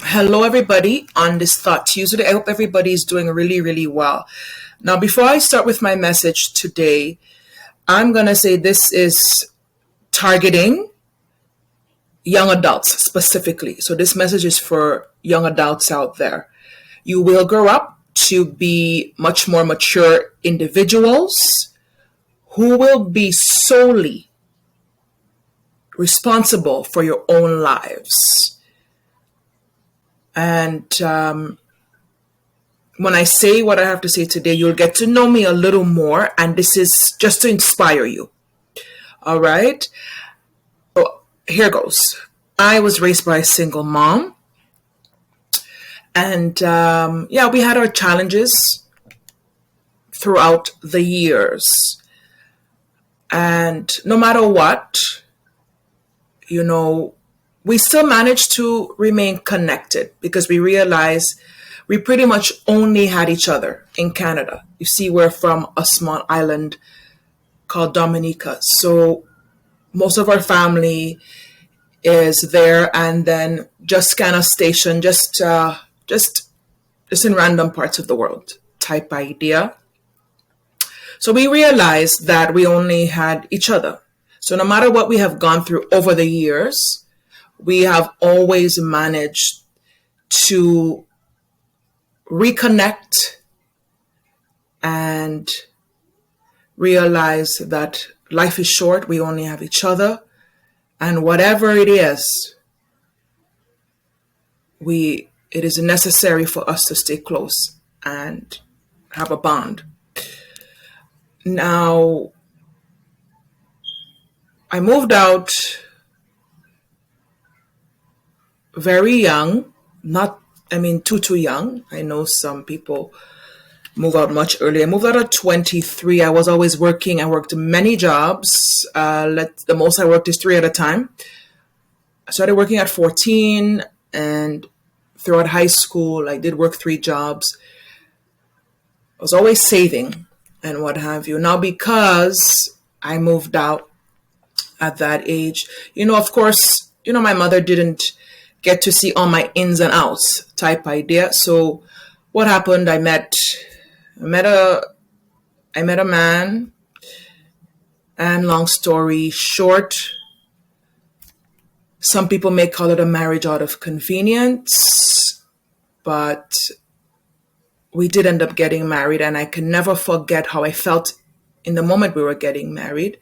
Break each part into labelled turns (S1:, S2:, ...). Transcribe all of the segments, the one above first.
S1: Hello, everybody, on this Thought Tuesday. I hope everybody is doing really, really well. Now, before I start with my message today, I'm going to say this is targeting young adults specifically. So, this message is for young adults out there. You will grow up to be much more mature individuals who will be solely responsible for your own lives. And when I say what I have to say today, you'll get to know me a little more. And this is just to inspire you. All right. So here goes. I was raised by a single mom. And we had our challenges throughout the years. And no matter what, we still managed to remain connected because we realized we pretty much only had each other in Canada. You see, we're from a small island called Dominica. So most of our family is there, and then just kind of stationed just in random parts of the world type idea. So we realized that we only had each other. So no matter what we have gone through over the years, we have always managed to reconnect and realize that life is short. We only have each other. And whatever it is, it is necessary for us to stay close and have a bond. Now, I moved out very young, too young. I know some people move out much earlier. I moved out at 23. I was always working. I worked many jobs. The most I worked is 3 at a time. I started working at 14, and throughout high school, I did work 3 jobs. I was always saving and what have you. Now, because I moved out at that age, of course, my mother didn't get to see all my ins and outs type idea. So what happened? I met a man, and long story short, some people may call it a marriage out of convenience, but we did end up getting married, and I can never forget how I felt in the moment we were getting married.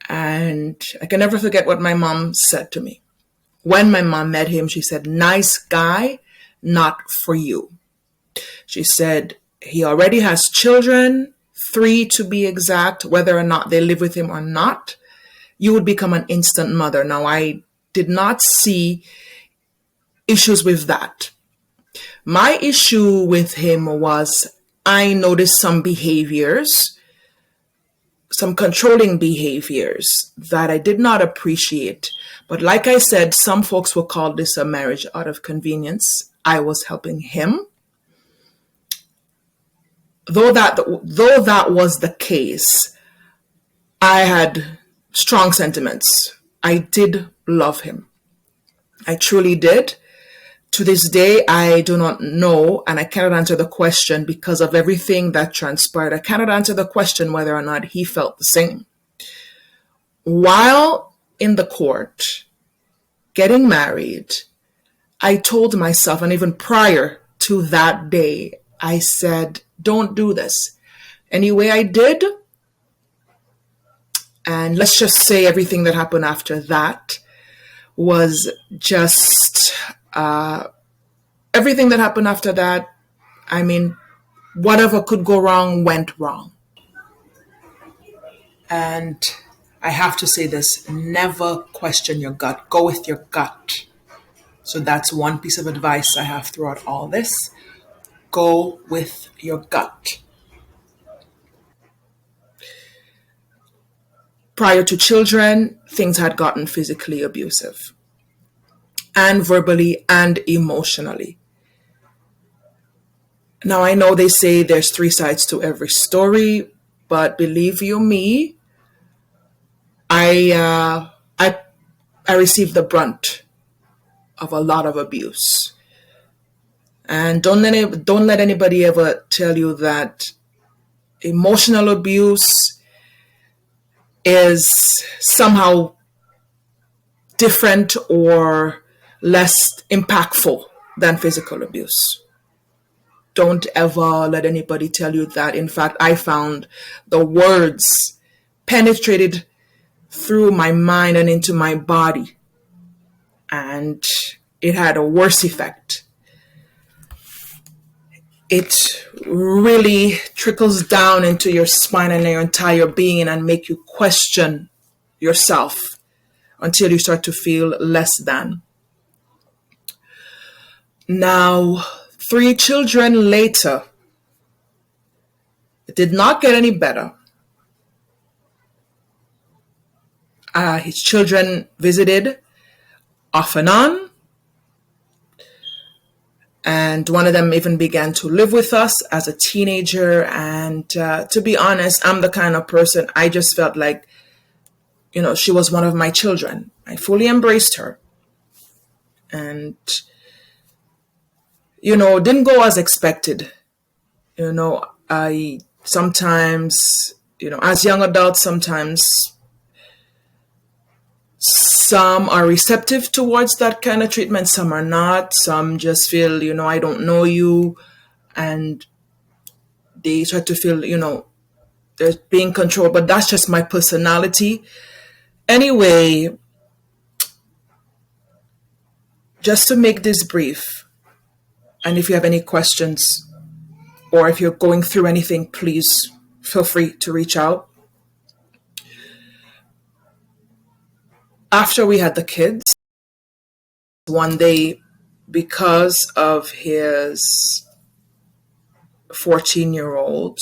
S1: And I can never forget what my mom said to me. When my mom met him, she said, "Nice guy, not for you." She said, "He already has children, 3 to be exact, whether or not they live with him or not. You would become an instant mother." Now, I did not see issues with that. My issue with him was I noticed some behaviors, some controlling behaviors that I did not appreciate. But like I said, some folks will call this a marriage out of convenience. I was helping him. Though that was the case, I had strong sentiments. I did love him. I truly did. To this day, I do not know, and I cannot answer the question because of everything that transpired. I cannot answer the question whether or not he felt the same. While in the court, getting married, I told myself, and even prior to that day, I said, don't do this. Anyway, I did. And let's just say everything that happened after that was just... everything that happened after that, whatever could go wrong went wrong. And I have to say this, never question your gut. Go with your gut. So that's one piece of advice I have throughout all this. Go with your gut. Prior to children, things had gotten physically abusive, and verbally and emotionally. Now, I know they say there's 3 sides to every story, but believe you me, I received the brunt of a lot of abuse. And don't let anybody ever tell you that emotional abuse is somehow different or less impactful than physical abuse. Don't ever let anybody tell you that. In fact, I found the words penetrated through my mind and into my body, and it had a worse effect. It really trickles down into your spine and your entire being and make you question yourself until you start to feel less than. Now, 3 children later, it did not get any better. His children visited off and on, and one of them even began to live with us as a teenager. And to be honest, I'm the kind of person, I just felt like, she was one of my children. I fully embraced her. And, didn't go as expected. I sometimes, as young adults, sometimes some are receptive towards that kind of treatment, some are not. Some just feel, I don't know you, and they try to feel, they're being controlled, but that's just my personality. Anyway, just to make this brief, and if you have any questions or if you're going through anything, please feel free to reach out. After we had the kids, one day, because of his 14-year-old,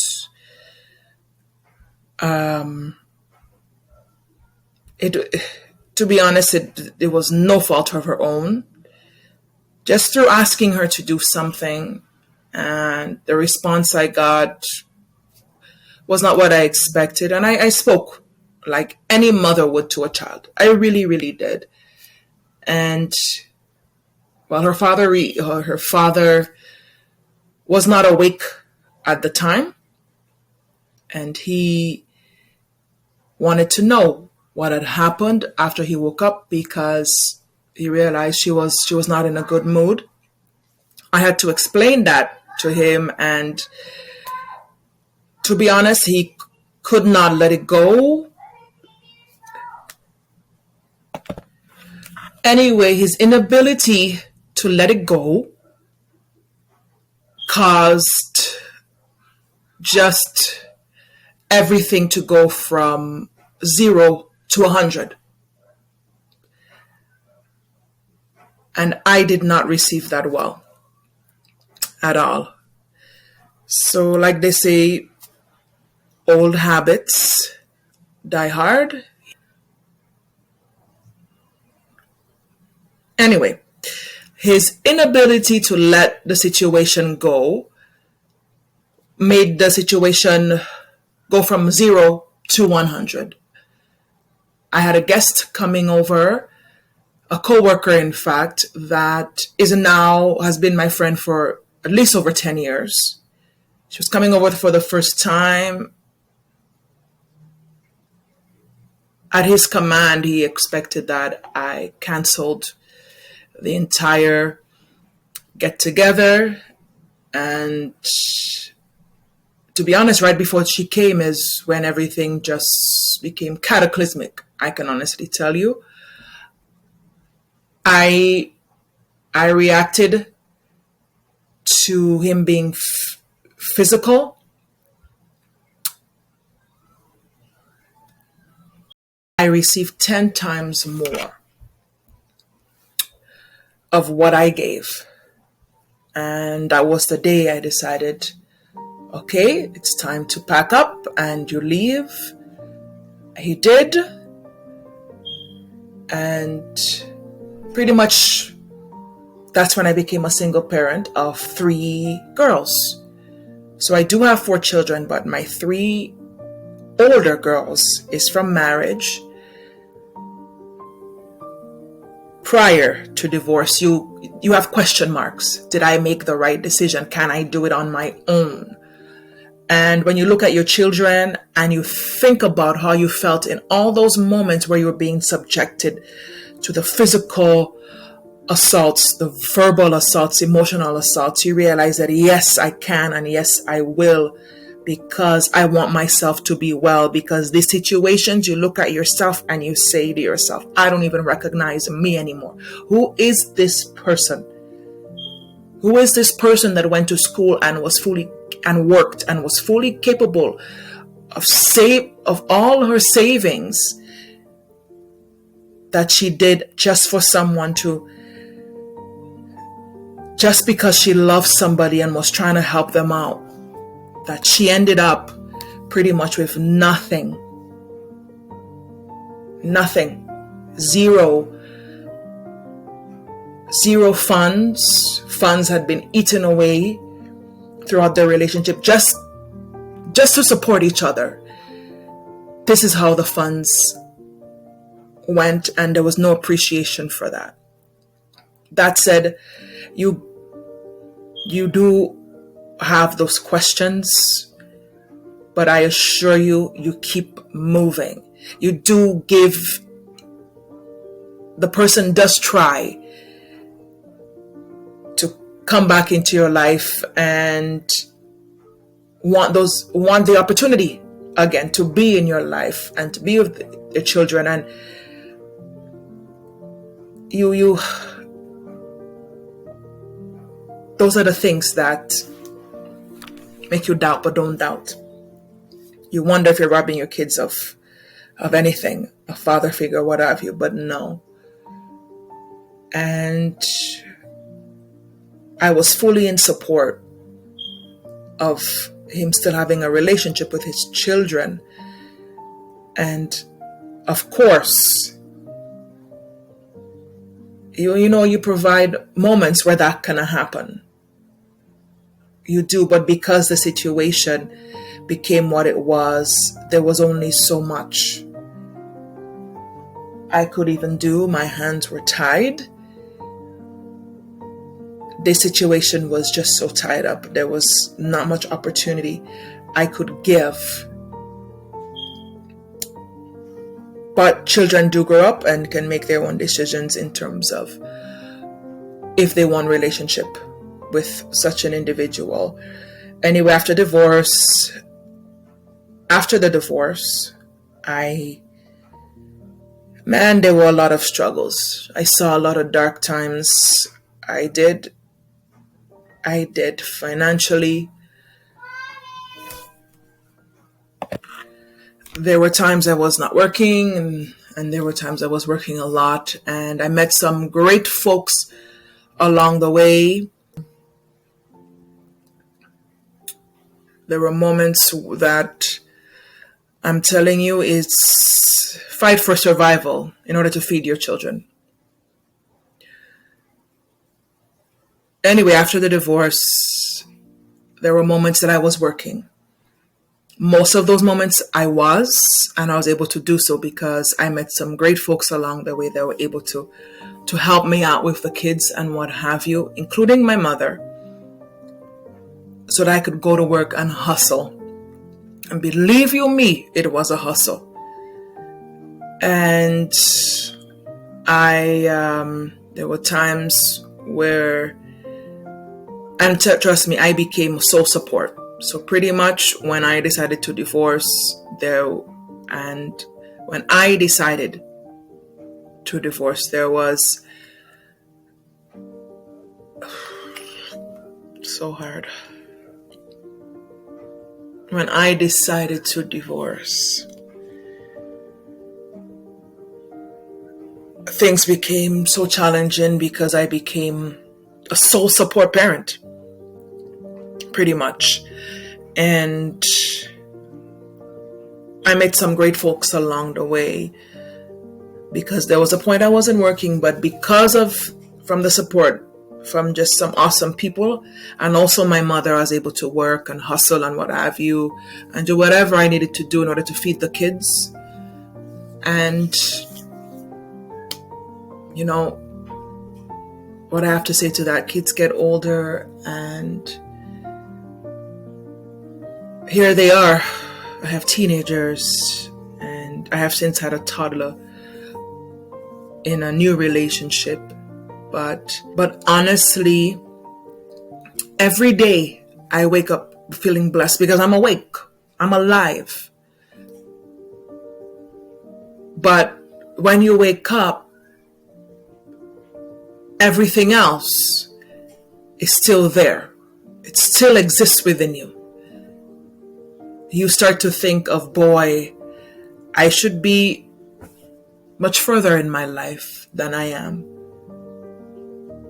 S1: to be honest, it was no fault of her own. Just through asking her to do something, and the response I got was not what I expected. And I spoke like any mother would to a child. I really, really did. And well, her father was not awake at the time, and he wanted to know what had happened after he woke up, because he realized she was not in a good mood. I had to explain that to him, and to be honest, he could not let it go. Anyway, his inability to let it go caused just everything to go from 0 to 100. And I did not receive that well at all. So like they say, old habits die hard. Anyway, his inability to let the situation go made the situation go from 0 to 100. I had a guest coming over, a coworker, in fact, that has been my friend for at least over 10 years. She was coming over for the first time. At his command, he expected that I canceled the entire get-together. And to be honest, right before she came is when everything just became cataclysmic, I can honestly tell you. I reacted to him being physical. I received 10 times more of what I gave. And that was the day I decided, okay, it's time to pack up and you leave. He did. And pretty much that's when I became a single parent of 3 girls. So I do have 4 children, but my 3 older girls is from marriage. prior to divorce, you have question marks. Did I make the right decision? Can I do it on my own? And when you look at your children and you think about how you felt in all those moments where you were being subjected to the physical assaults, the verbal assaults, emotional assaults, you realize that yes, I can and yes, I will, because I want myself to be well. Because these situations, you look at yourself and you say to yourself, I don't even recognize me anymore. Who is this person? Who is this person that went to school and was fully and worked and was fully capable of all her savings that she did just for someone just because she loved somebody and was trying to help them out, that she ended up pretty much with nothing. Zero funds. Funds had been eaten away throughout their relationship just to support each other. This is how the funds went, and there was no appreciation for that. That said, you do have those questions, but I assure you, you keep moving. You do give, the person does try to come back into your life and want the opportunity again to be in your life and to be with the children, and you those are the things that make you doubt but don't doubt. You wonder if you're robbing your kids of anything, a father figure, what have you, but no. And I was fully in support of him still having a relationship with his children. And of course, you provide moments where that can happen. You do, but because the situation became what it was, there was only so much I could even do. My hands were tied. This situation was just so tied up. There was not much opportunity I could give. But children do grow up and can make their own decisions in terms of if they want relationship with such an individual. Anyway, after the divorce, there were a lot of struggles. I saw a lot of dark times. I did financially. There were times I was not working, and there were times I was working a lot, and I met some great folks along the way. There were moments that I'm telling you, it's fight for survival in order to feed your children. Anyway, after the divorce, there were moments that I was working. Most of those moments I was able to do so because I met some great folks along the way that were able to help me out with the kids and what have you, including my mother, so that I could go to work and hustle. And believe you me, it was a hustle. And there were times where, and trust me, I became sole support. So pretty much when I decided to divorce, there was so hard. When I decided to divorce, things became so challenging because I became a sole support parent, pretty much. And I met some great folks along the way because there was a point I wasn't working, but from the support from just some awesome people, and also my mother, I was able to work and hustle and what have you, and do whatever I needed to do in order to feed the kids. And what I have to say to that, kids get older and here they are. I have teenagers and I have since had a toddler in a new relationship. But honestly, every day I wake up feeling blessed because I'm awake. I'm alive. But when you wake up, everything else is still there. It still exists within you. You start to think of, boy, I should be much further in my life than I am.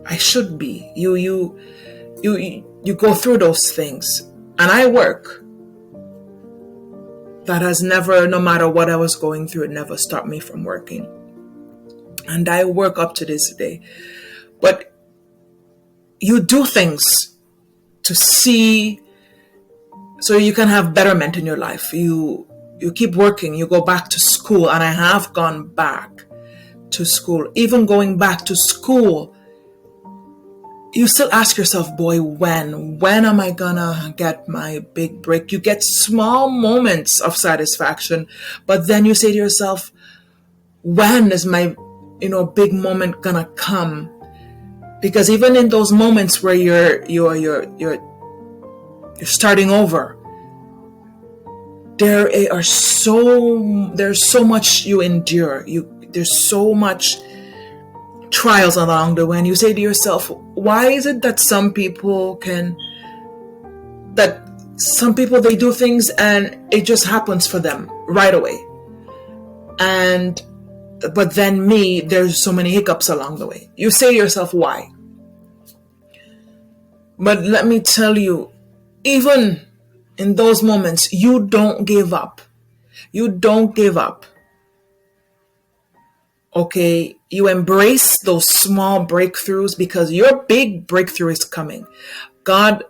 S1: I should be. You go through those things. And I work. That has never, no matter what I was going through, it never stopped me from working. And I work up to this day. But you do things to see so you can have betterment in your life. You keep working, you go back to school, and I have gone back to school. Even going back to school, you still ask yourself, boy, when am I gonna get my big break? You get small moments of satisfaction, but then you say to yourself, when is my, big moment gonna come? Because even in those moments where you're starting over, there's so much you endure. There's so much trials along the way, and you say to yourself, why is it that some people they do things and it just happens for them right away, but then me, there's so many hiccups along the way. You say to yourself, why? But let me tell you, even in those moments, you don't give up. You don't give up. Okay, you embrace those small breakthroughs because your big breakthrough is coming. God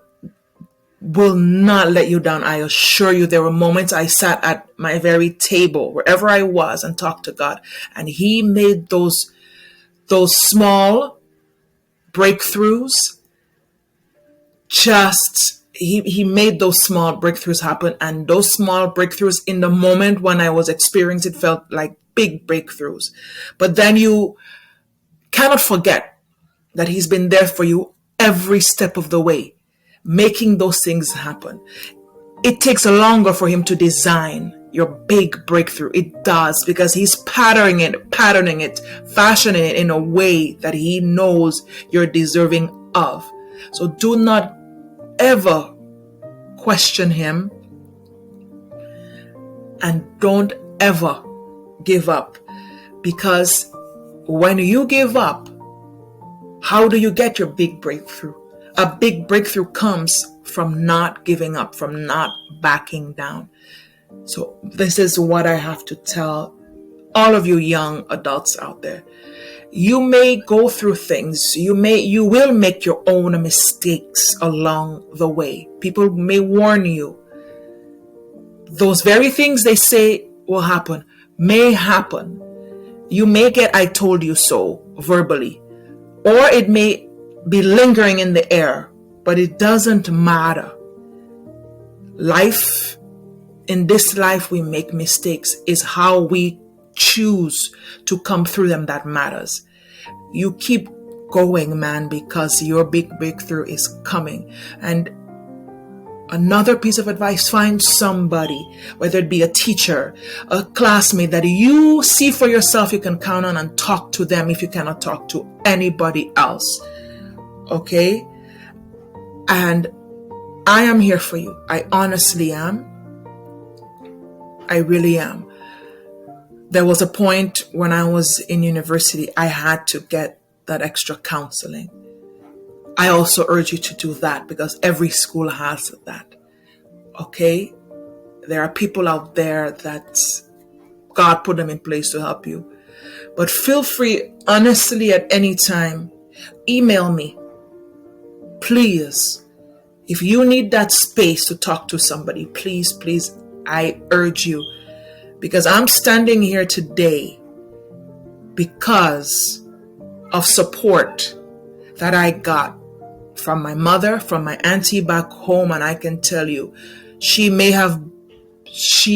S1: will not let you down. I assure you, there were moments I sat at my very table, wherever I was, and talked to God. And He made those small breakthroughs He made those small breakthroughs happen. And those small breakthroughs in the moment when I was experiencing it felt like big breakthroughs. But then you cannot forget that He's been there for you every step of the way, making those things happen. It takes longer for Him to design your big breakthrough. It does, because He's patterning it, fashioning it in a way that He knows you're deserving of. So do not ever question Him, and don't ever give up, because when you give up, how do you get your big breakthrough? A big breakthrough comes from not giving up, from not backing down. So this is what I have to tell all of you young adults out there. You may go through things. You will make your own mistakes along the way. People may warn you. Those very things they say will happen may happen. You may get "I told you so" verbally, or it may be lingering in the air, but it doesn't matter. In this life, we make mistakes. It's how we choose to come through them that matters. You keep going, man, because your big breakthrough is coming. And another piece of advice, find somebody, whether it be a teacher, a classmate that you see for yourself you can count on, and talk to them if you cannot talk to anybody else. Okay? And I am here for you. I honestly am. I really am. There was a point when I was in university, I had to get that extra counseling. I also urge you to do that, because every school has that. Okay? There are people out there that God put them in place to help you. But feel free, honestly, at any time, email me. Please. If you need that space to talk to somebody, please, I urge you. Because I'm standing here today because of support that I got from my mother, from my auntie back home, and I can tell you, she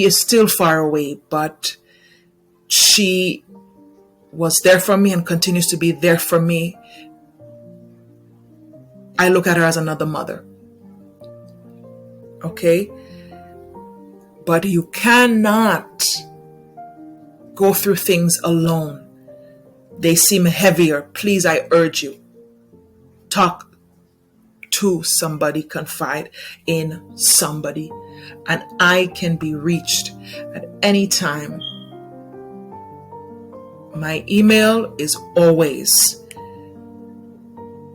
S1: is still far away, but she was there for me and continues to be there for me. I look at her as another mother. Okay? But you cannot go through things alone. They seem heavier. Please, I urge you, talk to somebody, confide in somebody, and I can be reached at any time. My email is always,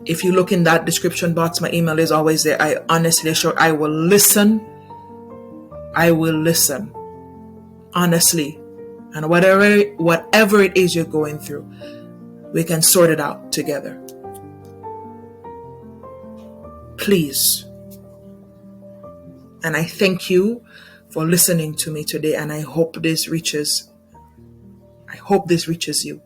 S1: if you look in that description box, my email is always there. I honestly assure I will listen. I will listen. Honestly. And whatever it is you're going through, we can sort it out together. Please. And I thank you for listening to me today, and I hope this reaches you.